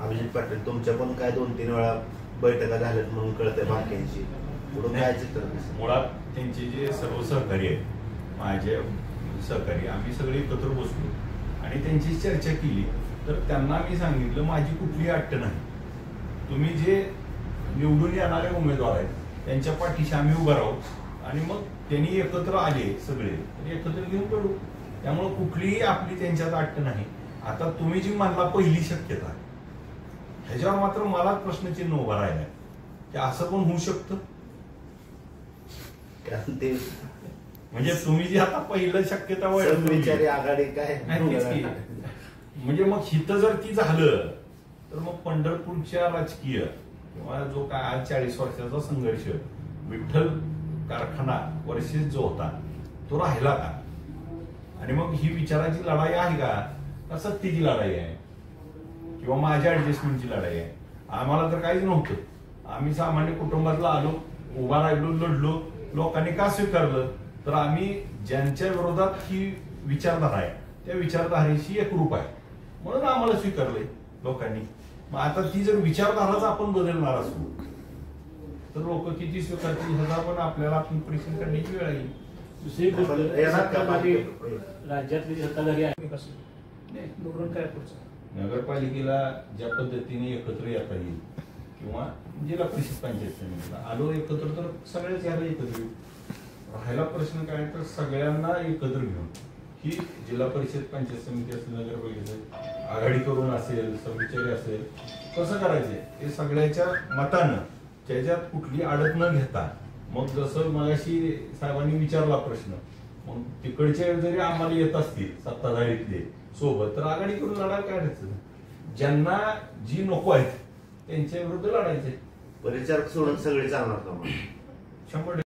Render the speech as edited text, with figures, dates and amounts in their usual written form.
अभिजित पाटील तुमच्या पण काय 2-3 वेळा बैठका झाल्यात म्हणून कळतंय बाकींची पुढून काय चित्र मुळात त्यांचे जे सर्व सहकारी आहेत माझे सहकारी आम्ही सगळे एकत्र बसलो आणि त्यांची चर्चा केली तर त्यांना मी सांगितलं माझी कुठलीही अट्ट नाही. तुम्ही जे निवडून येणारे उमेदवार आहेत त्यांच्या पाठीशी आम्ही उभं राहू आणि मग त्यांनी एकत्र आले सगळे एकत्र घेऊन पडू. त्यामुळे कुठलीही आपली त्यांच्यात अट्ट नाही. आता तुम्ही जी म्हणला पहिली शक्यता ह्याच्यावर मात्र मला प्रश्नचिन्ह उभा राहिलाय की असं पण होऊ शकतं. ते म्हणजे तुम्ही जी आता पहिलं शक्यता विचारी आघाडी काय म्हणजे मग हित जर ती झालं तर मग पंढरपूरच्या राजकीय किंवा जो काय आज 40 वर्षाचा संघर्ष विठ्ठल कारखाना वर्षेस जो होता तो राहिला का आणि मग ही विचाराची लढाई आहे का सत्तेची लढाई आहे किंवा माझ्या ऍडजस्टमेंटची लढाई आहे. आम्हाला तर काहीच नव्हतं. आम्ही सामान्य कुटुंबातला आलो उभा राहिलो लढलो लोकांनी का स्वीकारलं तर आम्ही ज्यांच्या विरोधात ही विचारधारा आहे त्या विचारधारेशी एकरूप आहे म्हणून आम्हाला स्वीकारलंय लोकांनी. मग आता ती जर विचारधाराच आपण बदलणार असू तर लोक किती स्वीकारतील ह्याचा पण आपल्याला आपण परीक्षण करण्याची वेळ येईल. दुसरी गोष्ट राज्यातली सत्ताधारी आहे धोरण काय पुढचं नगरपालिकेला ज्या पद्धतीने एकत्र येता येईल किंवा जिल्हा परिषद पंचायत समितीला आलो एकत्र तर सगळ्याच याला एकत्र येऊ. राहिला प्रश्न काय तर सगळ्यांना एकत्र घेऊन ही जिल्हा परिषद पंचायत समिती असेल नगरपालिकेचं आघाडी करून असेल समविचारी असेल कसं करायचंय हे सगळ्याच्या मतानं त्याच्यात कुठली अडत न घेता मग जसं मगाशी साहेबांनी विचारला प्रश्न मग तिकडचे जरी आम्हाला येत असतील सत्ताधारीतले सोबत तर आघाडी करून लढा काय अडचण. ज्यांना जी नको आहेत त्यांच्या विरुद्ध लढायचे. परिचारक सोडून सगळे चालणार का? 100%